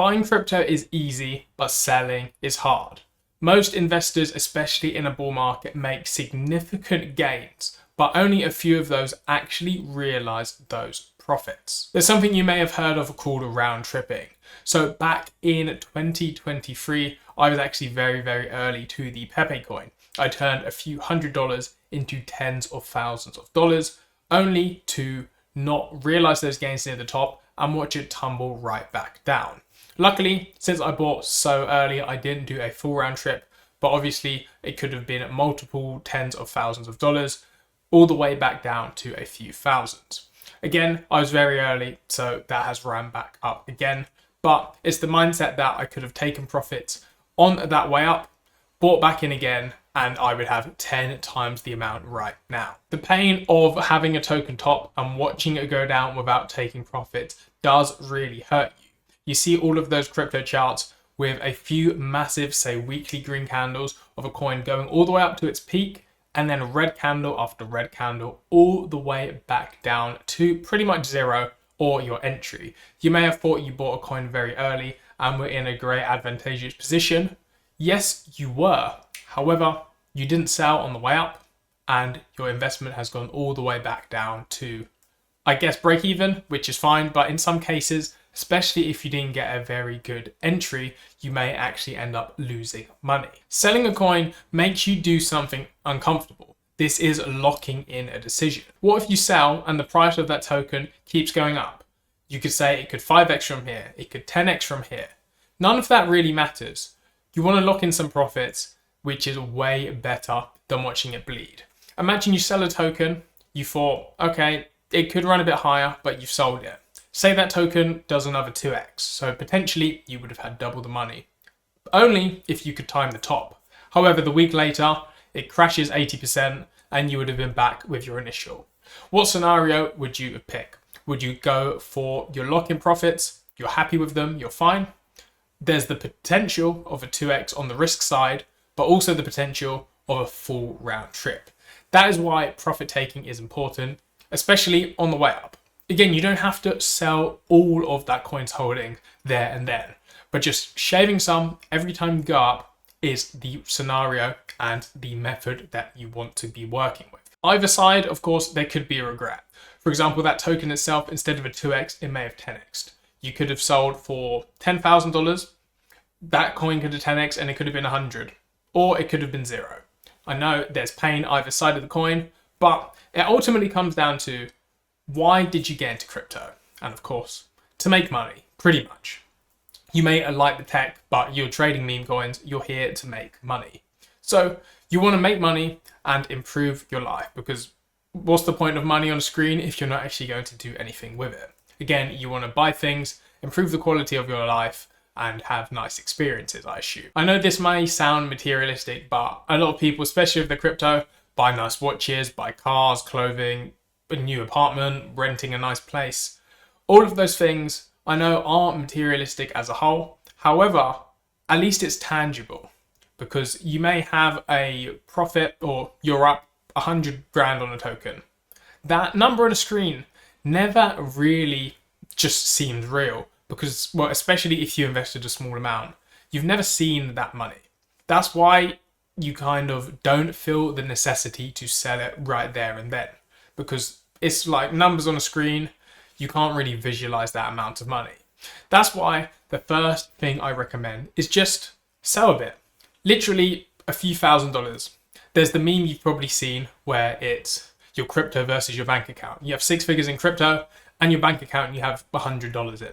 Buying crypto is easy, but selling is hard. Most investors, especially in a bull market, make significant gains, but only a few of those actually realize those profits. There's something you may have heard of called round tripping. So back in 2023, I was actually very early to the Pepe coin. I turned a few $100s into tens of thousands of dollars, only to not realize those gains near the top and watch it tumble right back down. Luckily, since I bought so early, I didn't do a full round trip, but obviously it could have been multiple tens of thousands of dollars, all the way back down to a few thousands. Again, I was very early, so that has ran back up again, but it's the mindset that I could have taken profits on that way up, bought back in again, and I would have 10 times the amount right now. The pain of having a token top and watching it go down without taking profits does really hurt you. You see all of those crypto charts with a few massive, say, weekly green candles of a coin going all the way up to its peak, and then red candle after red candle all the way back down to pretty much zero or your entry. You may have thought you bought a coin very early and were in a great advantageous position. Yes, you were. However, you didn't sell on the way up and your investment has gone all the way back down to, I guess, break even, which is fine. But in some cases, especially if you didn't get a very good entry, you may actually end up losing money. Selling a coin makes you do something uncomfortable. This is locking in a decision. What if you sell and the price of that token keeps going up? You could say it could 5x from here, it could 10x from here. None of that really matters. You want to lock in some profits, which is way better than watching it bleed. Imagine you sell a token, you thought, okay, it could run a bit higher, but you've sold it. Say that token does another 2x, so potentially you would have had double the money. Only if you could time the top. However, the week later, it crashes 80% and you would have been back with your initial. What scenario would you pick? Would you go for your lock-in profits? You're happy with them, you're fine. There's the potential of a 2x on the risk side, but also the potential of a full round trip. That is why profit taking is important, especially on the way up. Again, you don't have to sell all of that coin's holding there and then, but just shaving some every time you go up is the scenario and the method that you want to be working with. Either side, of course, there could be a regret. For example, that token itself, instead of a 2x, it may have 10x'd. You could have sold for $10,000. That coin could have 10x and it could have been 100, or it could have been 0. I know there's pain either side of the coin, but it ultimately comes down to, why did you get into crypto? And of course, to make money, pretty much. You may like the tech, but you're trading meme coins, you're here to make money. So you want to make money and improve your life, because what's the point of money on a screen if you're not actually going to do anything with it? Again, you want to buy things, improve the quality of your life, and have nice experiences, I assume. I know this may sound materialistic, but a lot of people, especially with the crypto, buy nice watches, buy cars, clothing, a new apartment, renting a nice place. All of those things I know aren't materialistic as a whole. However, at least it's tangible, because you may have a profit or you're up 100 grand on a token. That number on a screen never really just seems real, because, well, especially if you invested a small amount, you've never seen that money. That's why you kind of don't feel the necessity to sell it right there and then, because it's like numbers on a screen. You can't really visualize that amount of money. That's why the first thing I recommend is just sell a bit. Literally a few $1,000s. There's the meme you've probably seen where it's your crypto versus your bank account. You have 6 figures in crypto and your bank account you have $100 in.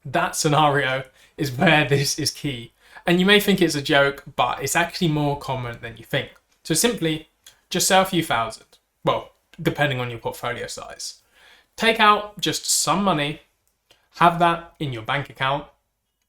That scenario is where this is key. And you may think it's a joke, but it's actually more common than you think. So simply just sell a few thousand. Well, depending on your portfolio size. Take out just some money, have that in your bank account,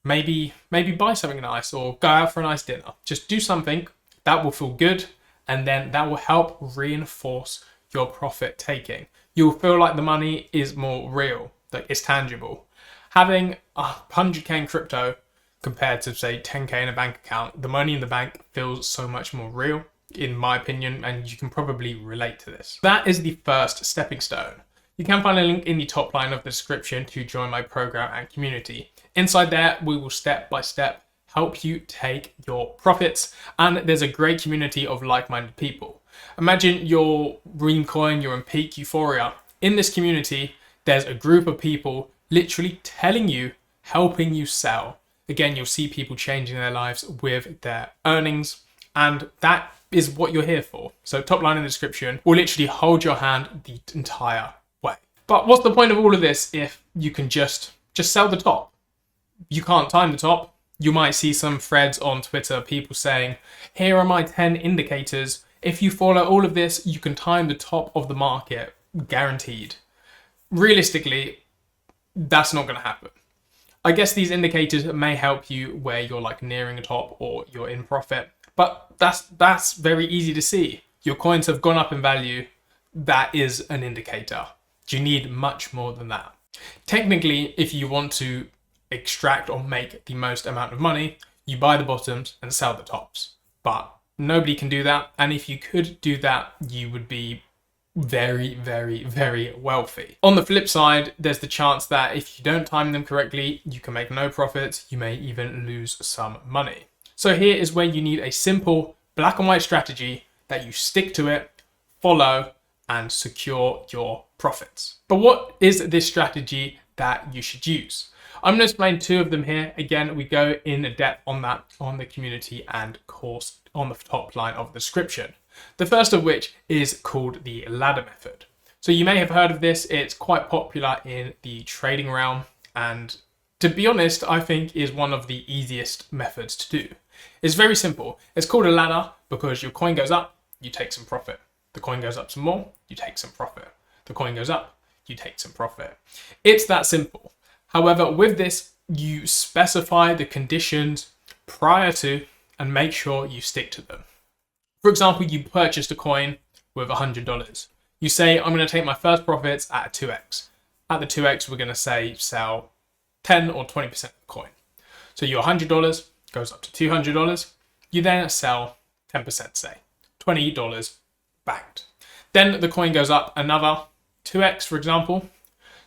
maybe buy something nice or go out for a nice dinner. Just do something that will feel good, and then that will help reinforce your profit taking. You'll feel like the money is more real, like it's tangible. Having 100k in crypto compared to, say, 10k in a bank account, the money in the bank feels so much more real, in my opinion, and you can probably relate to this. That is the first stepping stone. You can find a link in the top line of the description to join my program and community. Inside there, we will step by step help you take your profits, and there's a great community of like-minded people. Imagine your meme coin, you're in peak euphoria. In this community, there's a group of people literally telling you, helping you sell. Again, you'll see people changing their lives with their earnings, and that is what you're here for. So top line in the description will literally hold your hand the entire way. But what's the point of all of this if you can just sell the top? You can't time the top. You might see some threads on Twitter, people saying, here are my 10 indicators. If you follow all of this, you can time the top of the market, guaranteed. Realistically, that's not going to happen. I guess these indicators may help you where you're like nearing a top or you're in profit, but that's very easy to see. Your coins have gone up in value. That is an indicator. Do you need much more than that? Technically, if you want to extract or make the most amount of money, you buy the bottoms and sell the tops. But nobody can do that. And if you could do that, you would be very, very, very wealthy. On the flip side, there's the chance that if you don't time them correctly, you can make no profits. You may even lose some money. So here is where you need a simple black and white strategy that you stick to it, follow, and secure your profits. But what is this strategy that you should use? I'm going to explain two of them here. Again, we go in depth on that on the community and course on the top line of the description. The first of which is called the ladder method. So you may have heard of this. It's quite popular in the trading realm, and to be honest, I think is one of the easiest methods to do. It's very simple. It's called a ladder because your coin goes up, you take some profit. The coin goes up some more, you take some profit. The coin goes up, you take some profit. It's that simple. However, with this, you specify the conditions prior to and make sure you stick to them. For example, you purchased a coin with $100. You say, I'm going to take my first profits at a 2x. At the 2x, we're going to say sell 10 or 20% of the coin. So your $100 goes up to $200. You then sell 10%, say $20 banked. Then the coin goes up another 2x, for example.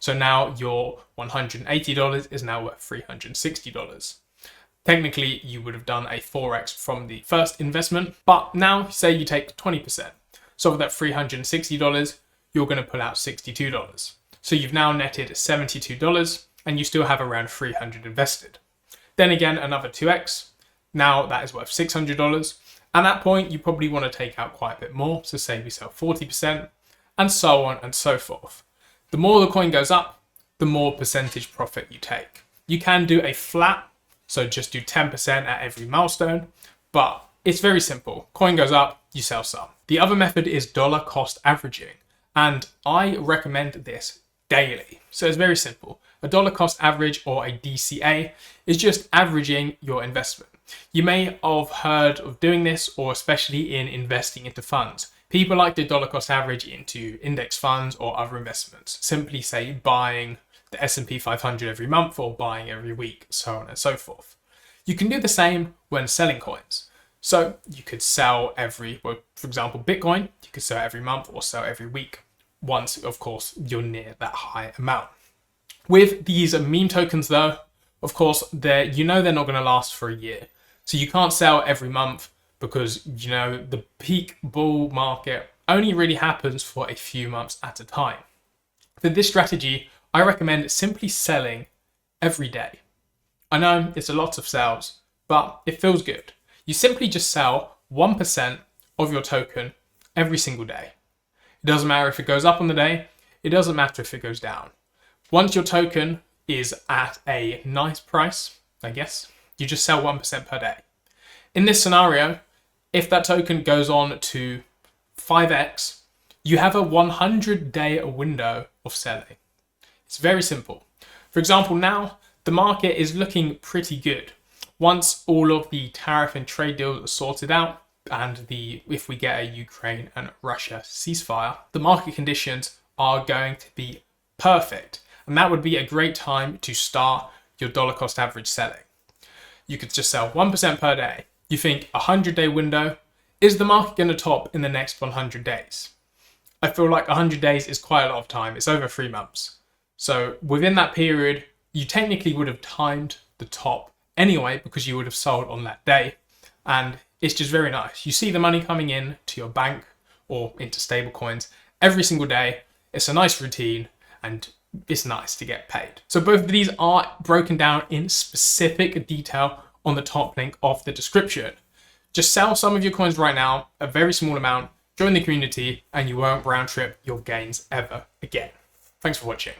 So now your $180 is now worth $360. Technically, you would have done a 4x from the first investment, but now say you take 20%. So for that $360, you're going to pull out $62. So you've now netted $72 and you still have around $300 invested. Then again, another 2x. Now that is worth $600. At that point, you probably want to take out quite a bit more. So say we sell 40% and so on and so forth. The more the coin goes up, the more percentage profit you take. You can do a flat, so just do 10% at every milestone, but it's very simple. Coin goes up, you sell some. The other method is dollar cost averaging, and I recommend this daily. So it's very simple. A dollar cost average, or a DCA, is just averaging your investment. You may have heard of doing this, or especially in investing into funds. People like to dollar cost average into index funds or other investments. Simply say buying the S&P 500 every month or buying every week, so on and so forth. You can do the same when selling coins. So you could sell for example, Bitcoin, you could sell every month or sell every week. Once, of course, you're near that high amount. With these meme tokens though, of course, they're not going to last for a year. So you can't sell every month because, the peak bull market only really happens for a few months at a time. For this strategy, I recommend simply selling every day. I know it's a lot of sales, but it feels good. You simply just sell 1% of your token every single day. It doesn't matter if it goes up on the day. It doesn't matter if it goes down. Once your token is at a nice price, I guess, you just sell 1% per day. In this scenario, if that token goes on to 5x, you have a 100-day window of selling. It's very simple. For example, now the market is looking pretty good. Once all of the tariff and trade deals are sorted out, and if we get a Ukraine and Russia ceasefire, the market conditions are going to be perfect. And that would be a great time to start your dollar cost average selling. You could just sell 1% per day. You think a 100-day window, is the market going to top in the next 100 days? I feel like 100 days is quite a lot of time. It's over 3 months. So within that period, you technically would have timed the top anyway because you would have sold on that day. And it's just very nice. You see the money coming in to your bank or into stable coins every single day. It's a nice routine and it's nice to get paid. So both of these are broken down in specific detail on the top link of the description. Just sell some of your coins right now, a very small amount, join the community, and you won't round trip your gains ever again. Thanks for watching.